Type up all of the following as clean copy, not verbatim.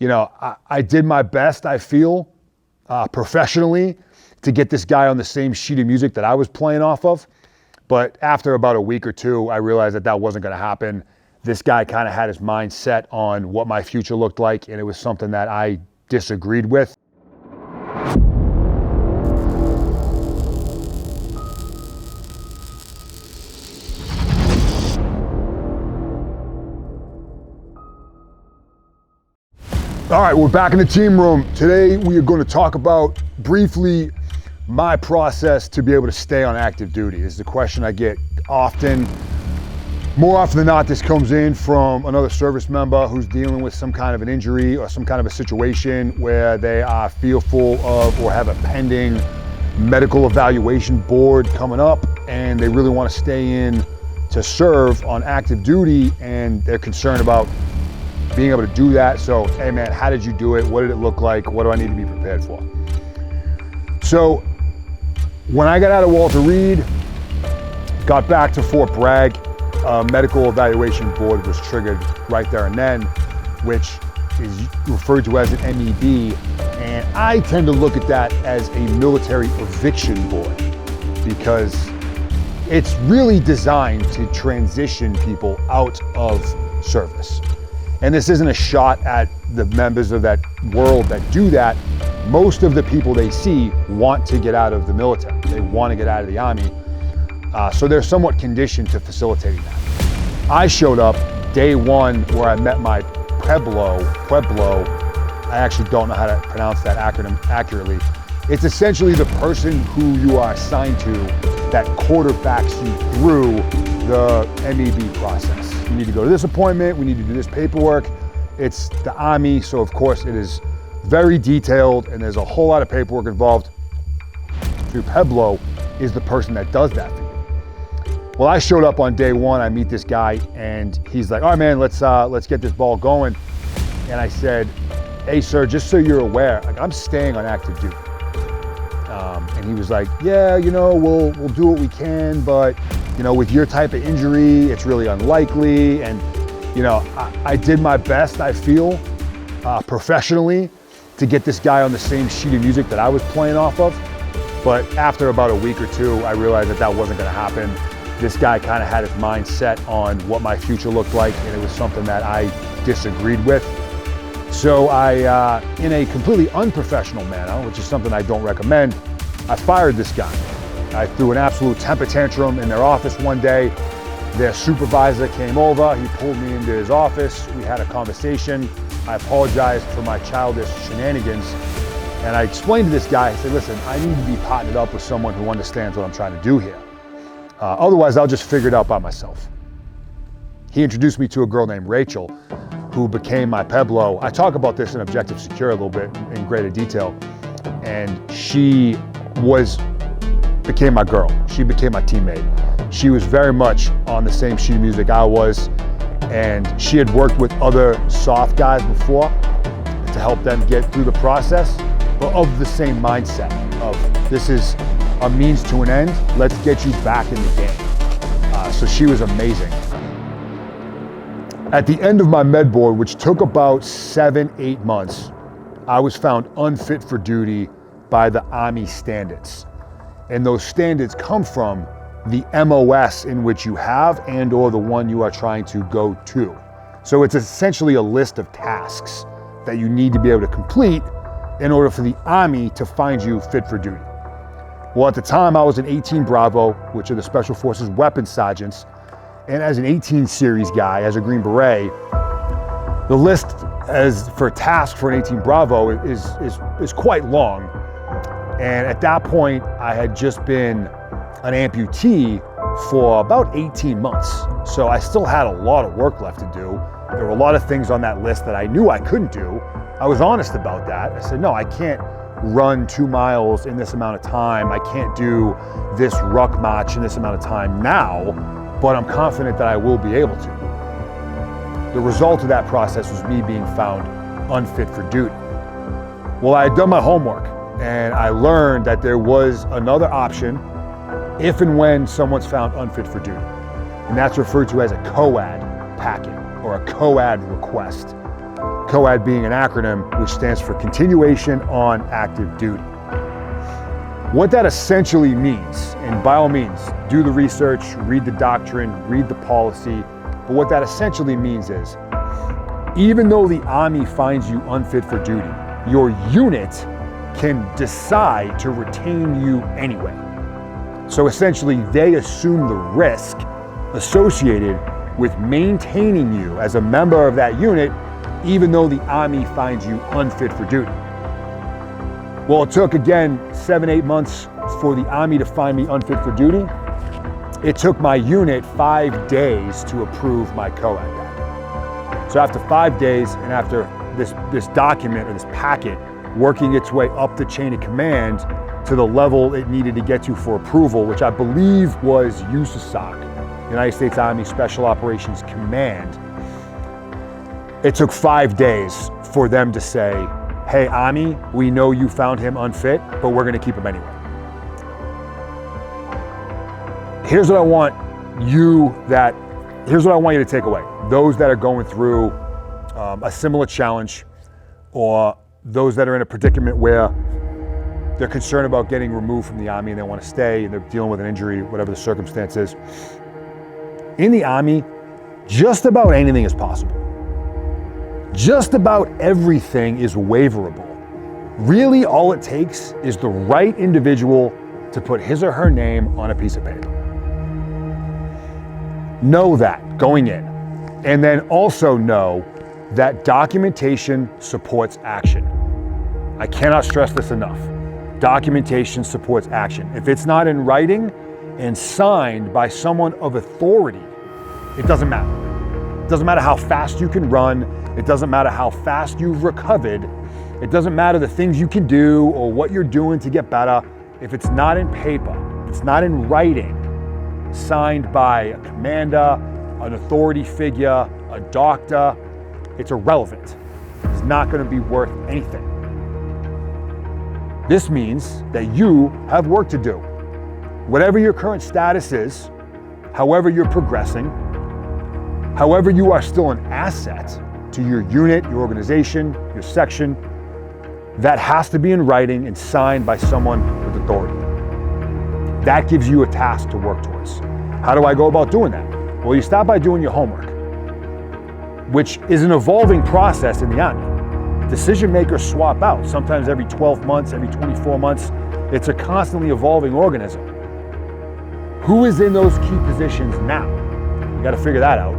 I did my best, I feel, professionally, to get this guy on the same sheet of music that I was playing off of. But after about a week or two, I realized that that wasn't going to happen. This guy kind of had his mind set on what my future looked like, and it was something that I disagreed with. All right, we're back in the team room. Today, we are going to talk about briefly my process to be able to stay on active duty. This is a question I get often. More often than not, this comes in from another service member who's dealing with some kind of an injury or some kind of a situation where they are fearful of or have a pending medical evaluation board coming up, and they really want to stay in to serve on active duty, and they're concerned about being able to do that. So, hey man, how did you do it? What did it look like? What do I need to be prepared for? So, when I got out of Walter Reed, got back to Fort Bragg, a medical evaluation board was triggered right there and then, which is referred to as an MEB. And I tend to look at that as a military eviction board because it's really designed to transition people out of service. And this isn't a shot at the members of that world that do that. Most of the people they see want to get out of the military. They want to get out of the Army. So they're somewhat conditioned to facilitating that. I showed up day one where I met my Pueblo. I actually don't know how to pronounce that acronym accurately. It's essentially the person who you are assigned to that quarterbacks you through the MEB process. You need to go to this appointment, we need to do this paperwork. It's the Army, so of course it is very detailed and there's a whole lot of paperwork involved. So Pueblo is the person that does that for you. Well, I showed up on day one, I meet this guy and he's like, all right man, let's get this ball going. And I said, hey sir, just so you're aware, like I'm staying on active duty. And he was like, yeah, we'll do what we can, but with your type of injury, it's really unlikely. And, I did my best, I feel, professionally to get this guy on the same sheet of music that I was playing off of. But after about a week or two, I realized that that wasn't going to happen. This guy kind of had his mind set on what my future looked like, and it was something that I disagreed with. So I, in a completely unprofessional manner, which is something I don't recommend, I fired this guy. I threw an absolute temper tantrum in their office one day. Their supervisor came over, he pulled me into his office, we had a conversation. I apologized for my childish shenanigans, and I explained to this guy, I said, listen, I need to be partnered up with someone who understands what I'm trying to do here. Otherwise, I'll just figure it out by myself. He introduced me to a girl named Rachel, who became my Pueblo. I talk about this in Objective Secure a little bit in greater detail, and she became my girl. She became my teammate. She was very much on the same sheet of music I was, and she had worked with other soft guys before to help them get through the process, but of the same mindset of this is a means to an end, let's get you back in the game. So she was amazing. At the end of my med board, which took about 7-8 months, I was found unfit for duty by the Army standards. And those standards come from the MOS in which you have and or the one you are trying to go to. So it's essentially a list of tasks that you need to be able to complete in order for the Army to find you fit for duty. Well, at the time I was an 18 Bravo, which are the Special Forces weapons sergeants. And as an 18 series guy, as a Green Beret, the list as for tasks for an 18 Bravo is quite long. And at that point, I had just been an amputee for about 18 months. So I still had a lot of work left to do. There were a lot of things on that list that I knew I couldn't do. I was honest about that. I said, no, I can't run 2 miles in this amount of time. I can't do this ruck march in this amount of time now, but I'm confident that I will be able to. The result of that process was me being found unfit for duty. Well, I had done my homework and I learned that there was another option if and when someone's found unfit for duty. And that's referred to as a COAD packet or a COAD request. COAD being an acronym which stands for Continuation on Active Duty. What that essentially means, and by all means, do the research, read the doctrine, read the policy, but what that essentially means is, even though the Army finds you unfit for duty, your unit can decide to retain you anyway. So essentially, they assume the risk associated with maintaining you as a member of that unit, even though the Army finds you unfit for duty. Well, it took, again, 7-8 months for the Army to find me unfit for duty. It took my unit 5 days to approve my COAD back. So after 5 days, and after this document or this packet working its way up the chain of command to the level it needed to get to for approval, which I believe was USASOC, United States Army Special Operations Command, it took 5 days for them to say, hey, Army, we know you found him unfit, but we're gonna keep him anyway. Here's what I want you to take away. Those that are going through a similar challenge, or those that are in a predicament where they're concerned about getting removed from the Army and they want to stay and they're dealing with an injury, whatever the circumstance is. In the Army, just about anything is possible. Just about everything is waiverable. Really, all it takes is the right individual to put his or her name on a piece of paper. Know that going in. And then also know that documentation supports action. I cannot stress this enough. Documentation supports action. If it's not in writing and signed by someone of authority, it doesn't matter. It doesn't matter how fast you can run. It doesn't matter how fast you've recovered. It doesn't matter the things you can do or what you're doing to get better. If it's not in paper, it's not in writing, signed by a commander, an authority figure, a doctor, it's irrelevant. It's not going to be worth anything. This means that you have work to do. Whatever your current status is, however you're progressing, however you are still an asset to your unit, your organization, your section, that has to be in writing and signed by someone with authority. That gives you a task to work towards. How do I go about doing that? Well, you start by doing your homework, which is an evolving process in the Army. Decision makers swap out, sometimes every 12 months, every 24 months. It's a constantly evolving organism. Who is in those key positions now? You got to figure that out.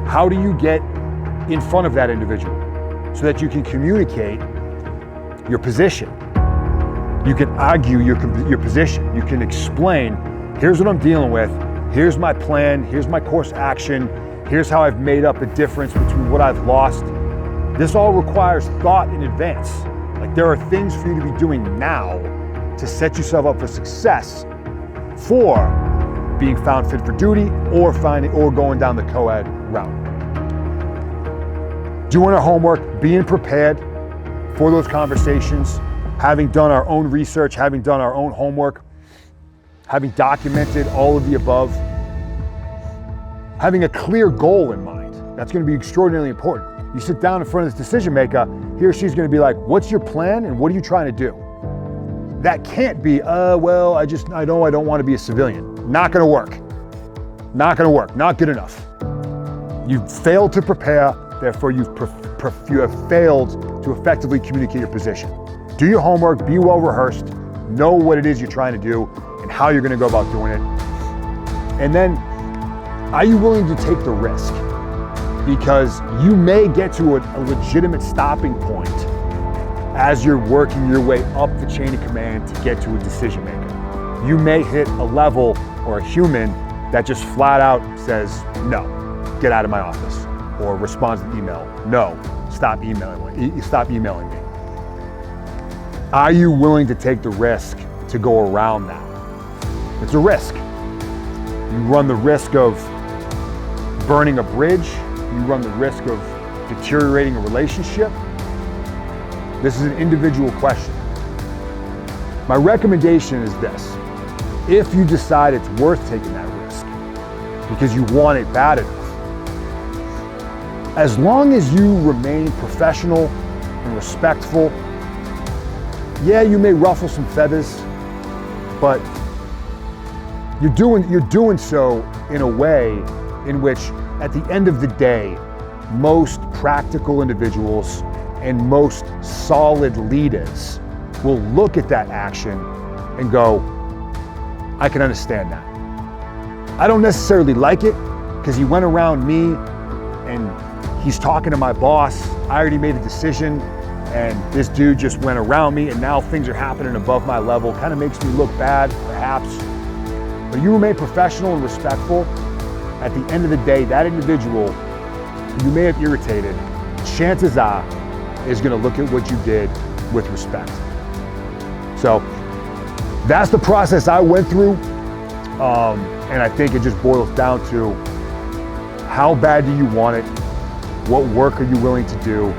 How do you get in front of that individual so that you can communicate your position? You can argue your position. You can explain, here's what I'm dealing with, here's my plan, here's my course of action, here's how I've made up a difference between what I've lost. This all requires thought in advance. Like, there are things for you to be doing now to set yourself up for success for being found fit for duty or going down the COAD route. Doing our homework, being prepared for those conversations, having done our own research, having done our own homework, having documented all of the above, having a clear goal in mind. That's going to be extraordinarily important. You sit down in front of this decision maker, he or she's going to be like, what's your plan and what are you trying to do? That can't be, well, I know I don't want to be a civilian. Not going to work. Not going to work. Not good enough. You've failed to prepare, therefore you have failed to effectively communicate your position. Do your homework, be well rehearsed, know what it is you're trying to do and how you're going to go about doing it. And then, are you willing to take the risk? Because you may get to a legitimate stopping point as you're working your way up the chain of command to get to a decision maker. You may hit a level or a human that just flat out says, no, get out of my office, or responds to the email, no, stop emailing me. Are you willing to take the risk to go around that? It's a risk. You run the risk of burning a bridge. You run the risk of deteriorating a relationship. This is an individual question. My recommendation is this. If you decide it's worth taking that risk because you want it bad enough, as long as you remain professional and respectful, yeah, you may ruffle some feathers, but you're doing so in a way in which, at the end of the day, most practical individuals and most solid leaders will look at that action and go, I can understand that. I don't necessarily like it because he went around me and he's talking to my boss. I already made a decision and this dude just went around me and now things are happening above my level. Kind of makes me look bad, perhaps. But you remain professional and respectful. At the end of the day, that individual who you may have irritated, chances are, is going to look at what you did with respect. So that's the process I went through. And I think it just boils down to how bad do you want it? What work are you willing to do?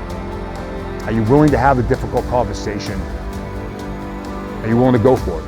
Are you willing to have a difficult conversation? Are you willing to go for it?